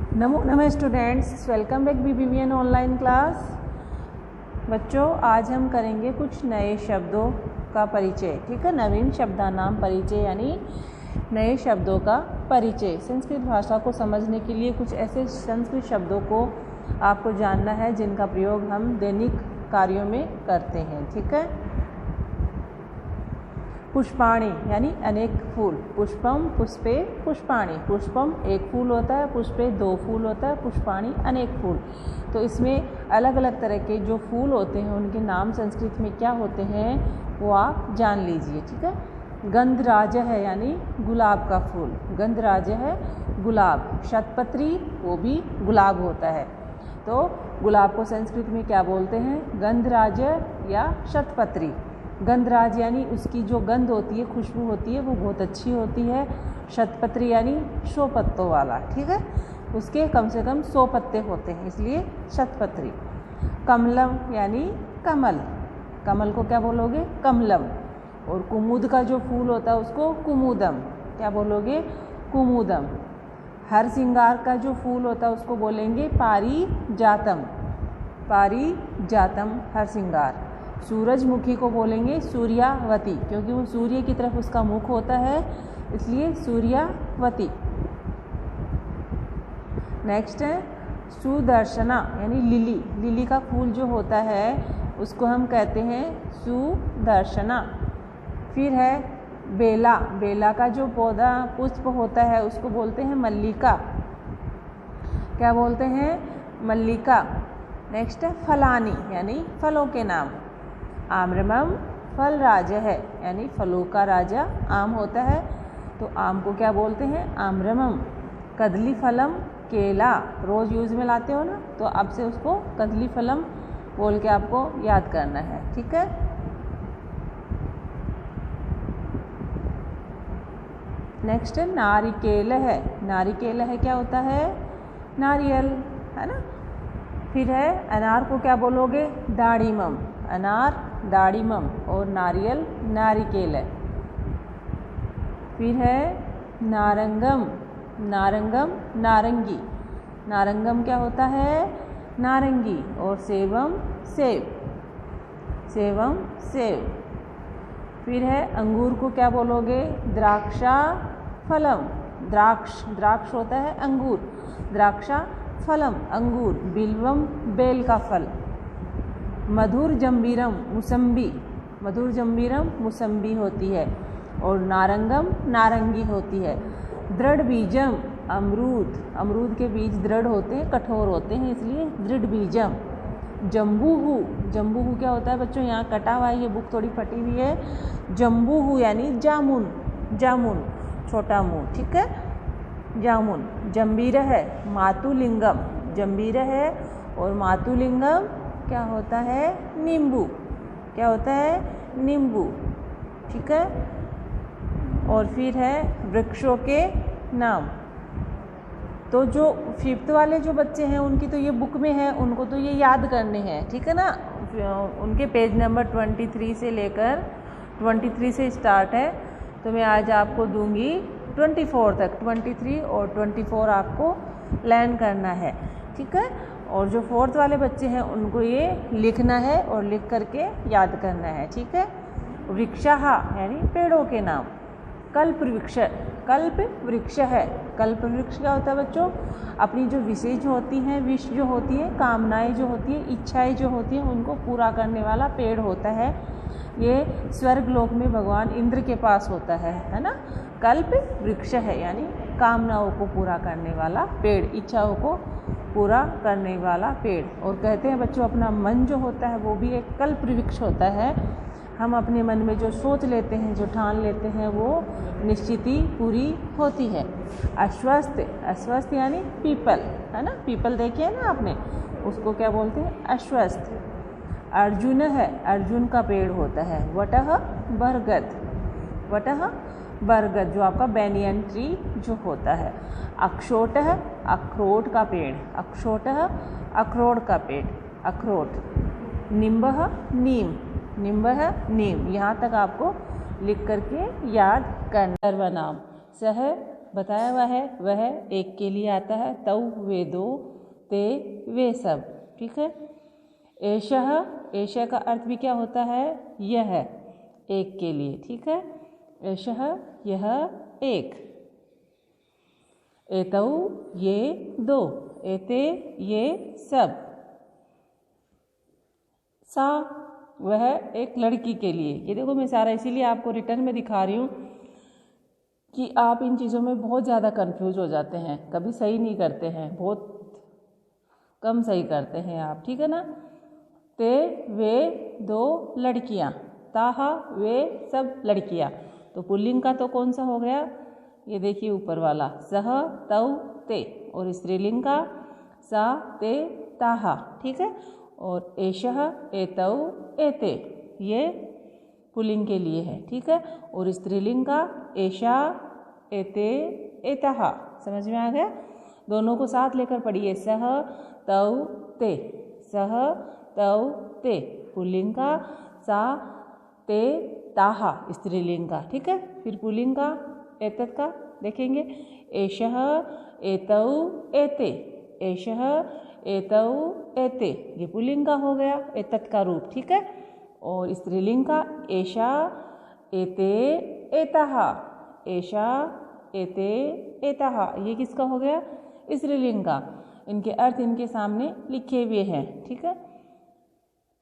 नमो students, welcome back BBVN online class. बच्चों, आज हम करेंगे कुछ नए शब्दों का परिचय। ठीक है, नवीन शब्दानाम परिचय यानी नए शब्दों का परिचय। संस्कृत भाषा को समझने के लिए कुछ ऐसे संस्कृत शब्दों को आपको जानना है जिनका प्रयोग हम दैनिक कार्यों में करते हैं। ठीक है, पुष्पाणि यानी अनेक फूल। पुष्पम, पुष्पे, पुष्पाणि। पुष्पम एक फूल होता है, पुष्पे दो फूल होता है, पुष्पाणि अनेक फूल। तो इसमें अलग अलग तरह के जो फूल होते हैं उनके नाम संस्कृत में क्या होते हैं वो आप जान लीजिए। ठीक है, गंधराज है यानी गुलाब का फूल, गंधराज है गुलाब। शतपत्री वो भी गुलाब होता है। तो गुलाब को संस्कृत में क्या बोलते हैं? गंधराज या शतपत्री। गंधराज यानी उसकी जो गंध होती है, खुशबू होती है, वो बहुत अच्छी होती है। शतपत्री यानी 100 पत्तों वाला। ठीक है, उसके कम से कम 100 पत्ते होते हैं, इसलिए शतपत्री। कमलम यानी कमल, कमल को क्या बोलोगे? कमलम। और कुमुद का जो फूल होता है उसको कुमुदम। क्या बोलोगे? कुमुदम। हर सिंगार का जो फूल होता है उसको बोलेंगे पारिजातम, पारिजातम हर सिंगार। सूरजमुखी को बोलेंगे सूर्यावती, क्योंकि वो सूर्य की तरफ उसका मुख होता है, इसलिए सूर्यावती। नेक्स्ट है सुदर्शना यानी लिली। लिली का फूल जो होता है उसको हम कहते हैं सुदर्शना। फिर है बेला, बेला का जो पौधा पुष्प होता है उसको बोलते हैं मल्लिका। क्या बोलते हैं? मल्लिका। नेक्स्ट है फलानी यानी फलों के नाम। आम्रमम फल राजा है यानी फलों का राजा आम होता है, तो आम को क्या बोलते हैं? आम्रमम। कदली फलम केला, रोज़ यूज़ में लाते हो ना, तो अब से उसको कदली फलम बोल के आपको याद करना है। ठीक है, नेक्स्ट नारिकेल है। नारिकेल है क्या होता है? नारियल, है ना। फिर है अनार को क्या बोलोगे? दाड़िमम। अनार दाड़िमम और नारियल नारिकेल है। फिर है नारंगम, नारंगम नारंगी। नारंगम क्या होता है? नारंगी। और सेवम सेब, सेवम सेब। फिर है अंगूर को क्या बोलोगे? द्राक्षा फलम। द्राक्ष, द्राक्ष होता है अंगूर, द्राक्षा फलम अंगूर। बिल्वम बेल का फल। मधुर जम्बीरम मुसम्बी, मधुर जम्बीरम मुसम्बी होती है। और नारंगम नारंगी होती है। दृढ़ बीजम अमरूद, अमरूद के बीज दृढ़ होते हैं, कठोर होते हैं, इसलिए दृढ़ बीजम। जम्बूहू, जम्बूहू क्या होता है बच्चों? यहाँ कटा हुआ है, ये बुक थोड़ी फटी हुई है। जम्बूहू यानी जामुन, जामुन छोटा मुंह। ठीक है, जामुन। जम्बीर है मातुलिंगम, जम्बीर है। और मातुलिंगम क्या होता है? नींबू। क्या होता है? नींबू। ठीक है, और फिर है वृक्षों के नाम। तो जो 5th वाले जो बच्चे हैं उनकी तो ये बुक में है, उनको तो ये याद करने हैं। ठीक है ना, उनके पेज नंबर 23 से लेकर 23 से स्टार्ट है, तो मैं आज आपको दूंगी 24 तक। 23 और 24 आपको लर्न करना है। ठीक है, और जो 4th वाले बच्चे हैं उनको ये लिखना है और लिख करके याद करना है। ठीक है, वृक्षः यानी पेड़ों के नाम। कल्प वृक्ष, कल्प वृक्ष है। कल्प वृक्ष क्या होता है बच्चों? अपनी जो विशेष होती हैं, विश जो होती है, कामनाएं जो होती है, इच्छाएं जो होती हैं, उनको पूरा करने वाला पेड़ होता है। ये स्वर्ग लोक में भगवान इंद्र के पास होता है ना। कल्प वृक्ष है यानी कामनाओं को पूरा करने वाला पेड़, इच्छाओं को पूरा करने वाला पेड़। और कहते हैं बच्चों अपना मन जो होता है वो भी एक कल्प वृक्ष होता है। हम अपने मन में जो सोच लेते हैं, जो ठान लेते हैं, वो निश्चित ही पूरी होती है। अश्वस्थ, अश्वस्थ यानी पीपल, है ना। पीपल देखे है ना आपने, उसको क्या बोलते हैं? अश्वस्थ। अर्जुन है, अर्जुन का पेड़ होता है। वटः बरगद, वटः बरगद जो आपका बैनियन ट्री जो होता है। अक्षोट है, अखरोट का पेड़। अक्षोटः अखरोट का पेड़, अखरोट। निम्बः नीम, निम्ब है नीम। यहाँ तक आपको लिख करके याद करना। सर्वनाम सह बताया हुआ है वह एक के लिए आता है। तौ वे दो, ते वे सब, ठीक है। एषः, एषः का अर्थ भी क्या होता है? यह, एक के लिए, ठीक है। एषः यह एक। एतौ ये दो, एते ये सब। सा वह एक लड़की के लिए। ये देखो मैं सारा इसीलिए आपको रिटर्न में दिखा रही हूँ कि आप इन चीज़ों में बहुत ज़्यादा कंफ्यूज हो जाते हैं, कभी सही नहीं करते हैं, बहुत कम सही करते हैं आप, ठीक है ना। ते वे दो लड़कियाँ, ताहा वे सब लड़कियाँ। तो पुल्लिंग का तो कौन सा हो गया? ये देखिए ऊपर वाला, सह तौ ते। और स्त्रीलिंग का सा ते ताहा, ठीक है। और एषः एतौ एते, ये पुल्लिंग के लिए है, ठीक है। और स्त्रीलिंग का एषा एते एतः। समझ में आ गया? दोनों को साथ लेकर पढ़िए, सह तौ ते, सह तौ ते पुल्लिंग का, सा ते ताहा स्त्रीलिंग का, ठीक है। फिर पुल्लिंग का एतत् का देखेंगे, एषः एतौ एते, एषः एतौ एते, ये पुल्लिंग का हो गया एतत् का रूप, ठीक है। और स्त्रीलिंग का एषा एते एतः, एषा एते एतः, ये किसका हो गया? स्त्रीलिंग का। इनके अर्थ इनके सामने लिखे हुए हैं, ठीक है।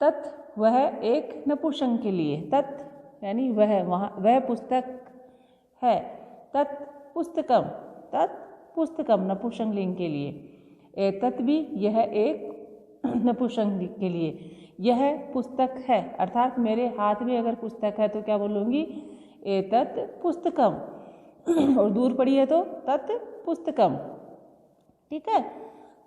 तत् वह एक नपुंसक के लिए, तत् यानी वह, वहाँ वह पुस्तक है। तत् पुस्तकम, तत् पुस्तकम नपुंसक लिंग के लिए। एतत् भी यह एक नपुंसक के लिए, यह पुस्तक है, अर्थात मेरे हाथ में अगर पुस्तक है तो क्या बोलूँगी? एतत् पुस्तकम। और दूर पड़ी है तो तत् पुस्तकम, ठीक है।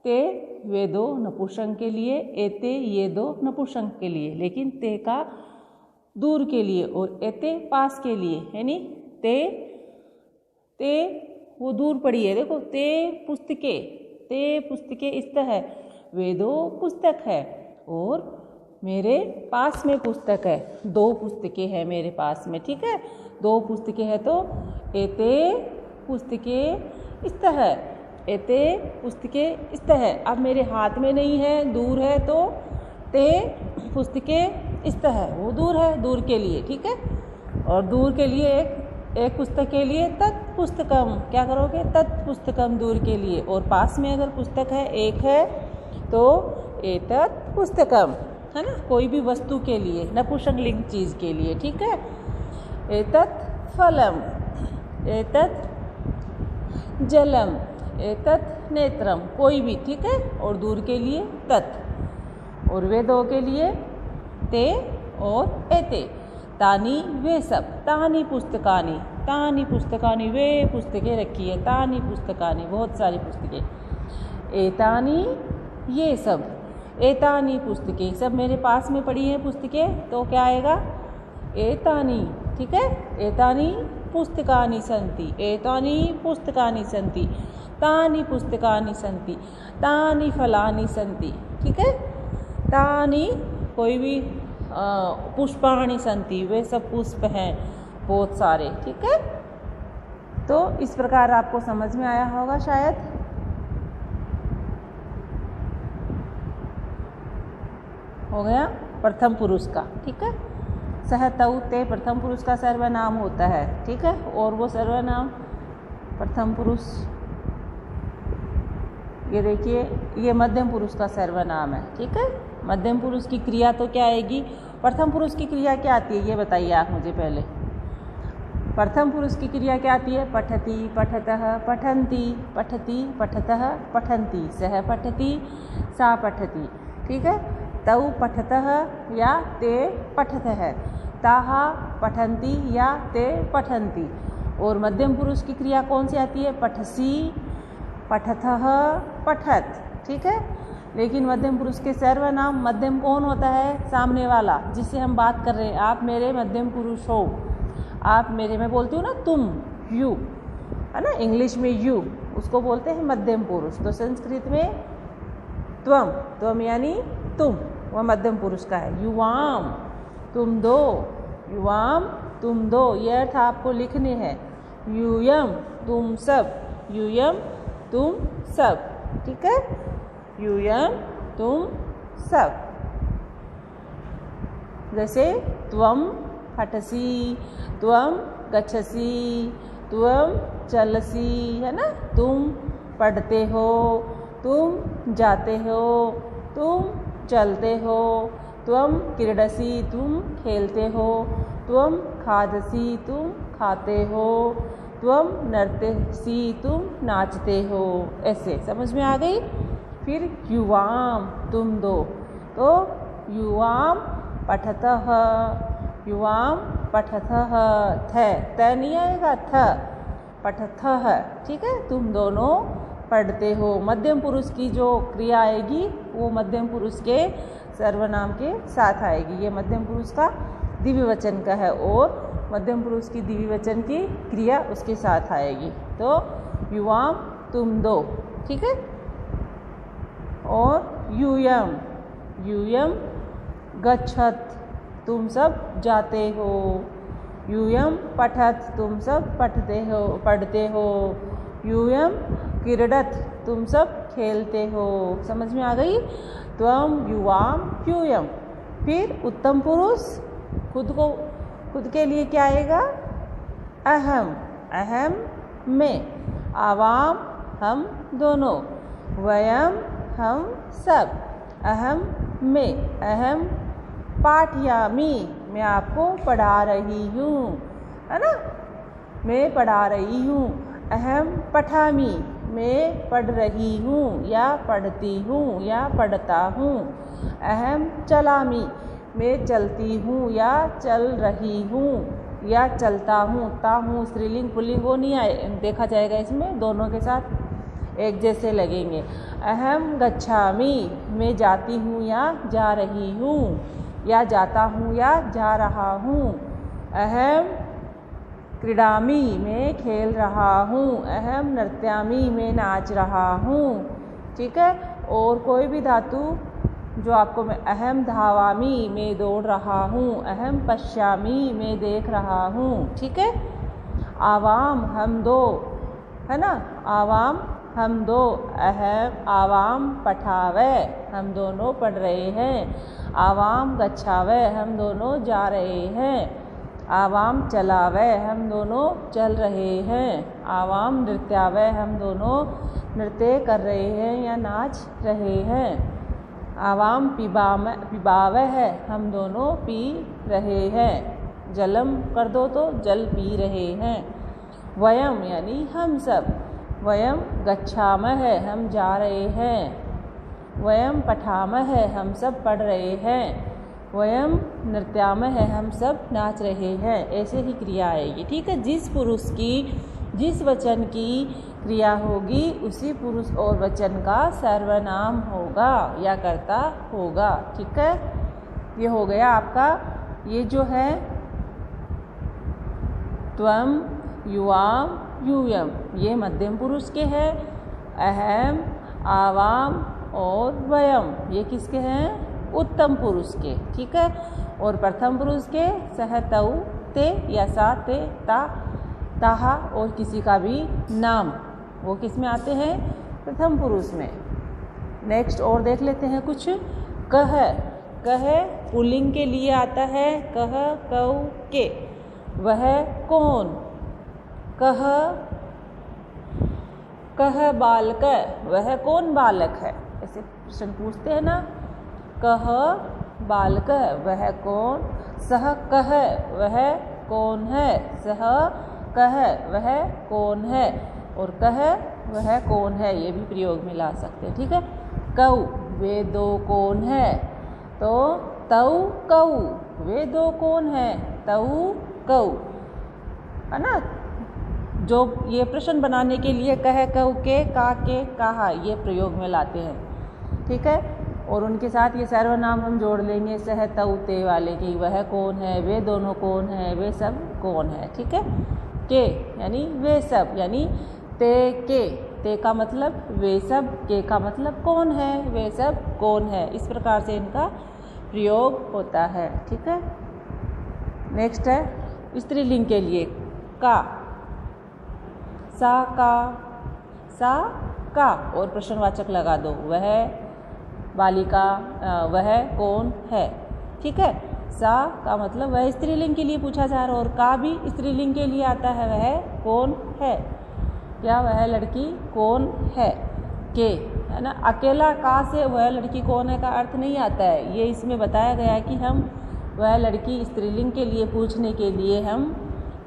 ते वे दो नपुंसक के लिए, एते ये दो नपुंसक के लिए, लेकिन ते का दूर के लिए और एते पास के लिए, यानी ते वो दूर पड़ी है, देखो ते पुस्तके इस्त है, वे दो पुस्तक है और मेरे पास में पुस्तक है, दो पुस्तकें हैं मेरे पास में, ठीक है। दो पुस्तकें हैं तो एते पुस्तके इस्त है, एते पुस्तके इस्त है। अब मेरे हाथ में नहीं है, दूर है, तो ते पुस्तके इस्त है, वो दूर है, दूर के लिए, ठीक है। और दूर के लिए एक पुस्तक के लिए तत् पुस्तकम, क्या करोगे? तत् पुस्तकम दूर के लिए। और पास में अगर पुस्तक है, एक है, तो एतत् पुस्तकम, है ना। कोई भी वस्तु के लिए, नपुंसक लिंग चीज़ के लिए, ठीक है। एतत् फलम, एतत् जलम, एतत् नेत्रम, कोई भी, ठीक है। और दूर के लिए तत्, और वे दो के लिए ते और एते। तानी वे सब, तानी पुस्तकानी, तानी पुस्तकानी, वे पुस्तकें रखी है, तानी पुस्तकानी, बहुत सारी पुस्तकें। एतानी ये सब, एतानी पुस्तकें, सब मेरे पास में पड़ी हैं पुस्तकें, तो क्या आएगा? एतानी, ठीक है। एतानी पुस्तकानि सन्ति, एतानी पुस्तकानि सन्ति, तानि पुस्तकानि सन्ति, तानि फलानि सन्ति, ठीक है। तानि कोई भी पुष्पाणि सन्ति, वे सब पुष्प हैं बहुत सारे, ठीक है। तो इस प्रकार आपको समझ में आया होगा शायद। हो गया प्रथम पुरुष का, ठीक है। सह तौ ते प्रथम पुरुष का सर्वनाम होता है, ठीक है। और वो सर्वनाम प्रथम पुरुष, ये देखिए, ये मध्यम पुरुष का सर्वनाम है, ठीक है। मध्यम पुरुष की क्रिया तो क्या आएगी? प्रथम पुरुष की क्रिया क्या आती है ये बताइए आप मुझे पहले। प्रथम पुरुष की क्रिया क्या आती है? पठति, पठतः, पठन्ति, पठति, पठतः, पठन्ति, सह पठति, सा पठति, ठीक है। तौ पठतः या ते पठतः, ताहा पठन्ति या ते पठन्ति। और मध्यम पुरुष की क्रिया कौन सी आती है? पठसी, पठतः, पठत, ठीक है। लेकिन मध्यम पुरुष के सर्वनाम, मध्यम कौन होता है? सामने वाला जिससे हम बात कर रहे हैं। आप मेरे मध्यम पुरुष हो, आप मेरे, मैं बोलती हूँ ना तुम, यू, है ना, इंग्लिश में यू, उसको बोलते हैं मध्यम पुरुष। तो संस्कृत में त्वम, त्वम यानी तुम, वह मध्यम पुरुष का है। युवाम, तुम दो, युवाम तुम दो, ये अर्थ आपको लिखने हैं। यूयम तुम सब, यूयम तुम सब, ठीक है, यूयम तुम सब। जैसे त्वम पठसी, त्वम गच्छसी, त्वम चलसी, है ना, तुम पढ़ते हो, तुम जाते हो, तुम चलते हो, त्वम क्रीडसी तुम खेलते हो, त्वम खादसी तुम खाते हो, त्वम नर्तसी तुम नाचते हो। ऐसे समझ में आ गई। फिर युवाम तुम दो, तो युवाम पठतः, युवाम पठतः, थ नहीं आएगा, थ पठतः, ठीक है, तुम दोनों पढ़ते हो। मध्यम पुरुष की जो क्रिया आएगी वो मध्यम पुरुष के सर्वनाम के साथ आएगी। ये मध्यम पुरुष का द्विवचन का है और मध्यम पुरुष की द्विवचन की क्रिया उसके साथ आएगी। तो युवाम तुम दो, ठीक है। और यूयम, यूयम गच्छत तुम सब जाते हो, यूयम पठत तुम सब पढ़ते हो, यूयम क्रीडत तुम सब खेलते हो। समझ में आ गई। त्वम युवाम यूयम। फिर उत्तम पुरुष खुद के लिए क्या आएगा, अहम, अहम में, आवाम हम दोनों, वयम हम सब, अहम में, अहम पाठयामी मैं आपको पढ़ा रही हूँ, है ना, मैं पढ़ा रही हूँ। अहम पठामी मैं पढ़ रही हूँ या पढ़ती हूँ या पढ़ता हूँ। अहम चलामी मैं चलती हूँ या चल रही हूँ या चलता हूँ। ता हूँ स्त्रीलिंग पुल्लिंग वो नहीं आए, देखा जाएगा इसमें, दोनों के साथ एक जैसे लगेंगे। अहम गच्छामी मैं जाती हूँ या जा रही हूँ या जाता हूँ या जा रहा हूँ। अहम क्रीडामी मैं खेल रहा हूँ, अहम नृत्यामी मैं नाच रहा हूँ, ठीक है। और कोई भी धातु जो आपको मैं, अहम धावामी मैं दौड़ रहा हूँ, अहम पश्यामी मैं देख रहा हूँ, ठीक है। आवाम हम दो, है ना, आवाम हम दो, अहम आवाम पठावे हम दोनों पढ़ रहे हैं, आवाम गच्छावे हम दोनों जा रहे हैं, आवाम चलावे हम दोनों चल रहे हैं, आवाम नृत्यावे हम दोनों नृत्य कर रहे हैं या नाच रहे हैं, आवाम पिबावे है हम दोनों पी रहे हैं, जलम कर दो तो जल पी रहे हैं। वयम यानी हम सब, वयम गच्छामः है हम जा रहे हैं, वयम पठामः है हम सब पढ़ रहे हैं, वयम नृत्यामः है हम सब नाच रहे हैं। ऐसे ही क्रिया आएगी, ठीक है। जिस पुरुष की जिस वचन की क्रिया होगी उसी पुरुष और वचन का सर्वनाम होगा या कर्ता होगा, ठीक है। ये हो गया आपका, ये जो है त्वम युवाम यूयम, ये मध्यम पुरुष के हैं। अहम, आवाम और वयम ये किसके हैं, उत्तम पुरुष के, ठीक है। और प्रथम पुरुष के सह, तऊ, ते या सा, ते, ता, ताहा और किसी का भी नाम, वो किस में आते हैं, प्रथम पुरुष में। नेक्स्ट और देख लेते हैं कुछ। कह, कह पुल्लिंग के लिए आता है, कह, कऊ, के, वह कौन, कह, कह बालक, वह कौन बालक है, ऐसे प्रश्न पूछते हैं ना। कह बालक वह कौन, सह कह वह कौन है, सह कह वह कौन है, और कह वह कौन है ये भी प्रयोग में ला सकते हैं, ठीक है। कऊ वे दो कौन है, तो तऊ कऊ वे दो कौन है, तऊ कऊ, है ना। जो ये प्रश्न बनाने के लिए कह, कऊ, के, का, के, कहा ये प्रयोग में लाते हैं, ठीक है। और उनके साथ ये सर्वनाम हम जोड़ लेंगे सह, तऊ, ते वाले की, वह कौन है, वे दोनों कौन है, वे सब कौन है, ठीक है। के यानी वे सब, यानी ते के, ते का मतलब वे सब, के का मतलब कौन है, वे सब कौन है, इस प्रकार से इनका प्रयोग होता है, ठीक है। नेक्स्ट है स्त्रीलिंग के लिए का, सा का और प्रश्नवाचक लगा दो, वह बालिका, वह कौन है। ठीक है, सा का मतलब वह स्त्रीलिंग के लिए पूछा जा रहा है और का भी स्त्रीलिंग के लिए आता है, वह कौन है या वह लड़की कौन है। के है ना, अकेला का से वह लड़की कौन है का अर्थ नहीं आता है। ये इसमें बताया गया है कि हम वह लड़की स्त्रीलिंग के लिए पूछने के लिए हम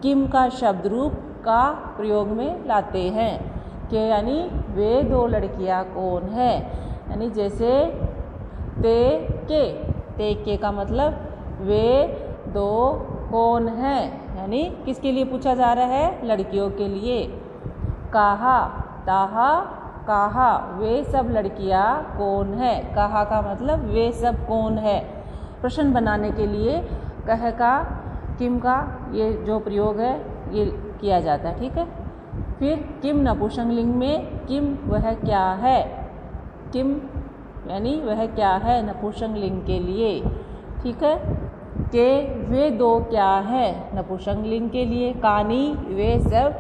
किम का शब्द रूप का प्रयोग में लाते हैं। के यानी वे दो लड़कियां कौन है, यानी जैसे ते के का मतलब वे दो कौन है, यानी किसके लिए पूछा जा रहा है, लड़कियों के लिए। कहा ताहा कहा वे सब लड़कियां कौन है, कहा का मतलब वे सब कौन है। प्रश्न बनाने के लिए कह का किम का ये जो प्रयोग है ये किया जाता है। ठीक है, फिर किम नपुंसकलिंग में किम वह क्या है, किम यानी वह क्या है नपुंसकलिंग के लिए। ठीक है, के वे दो क्या है नपुंसकलिंग के लिए, कानी वे सब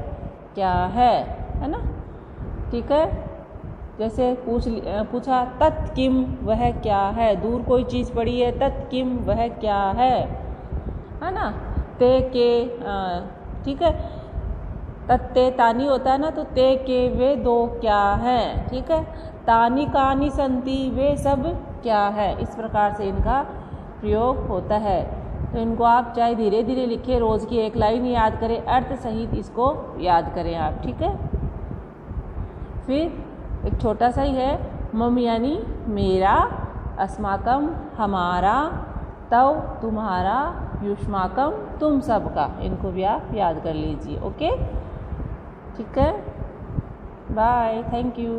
क्या है ना। ठीक है, जैसे पूछा तत् किम वह क्या है, दूर कोई चीज़ पड़ी है, तत् किम वह क्या है ना। ते के ठीक है, तत्ते तानी होता है ना, तो ते के वे दो क्या हैं। ठीक है, तानी कानी संति वे सब क्या है, इस प्रकार से इनका प्रयोग होता है। तो इनको आप चाहे धीरे धीरे लिखें, रोज़ की एक लाइन याद करें, अर्थ सहित इसको याद करें आप। ठीक है, फिर एक छोटा सा ही है, मम यानी मेरा, अस्माकम हमारा, तव तुम्हारा, युष्माकम तुम सबका, इनको भी आप याद कर लीजिए। ओके, ठीक है, बाय, थैंक यू।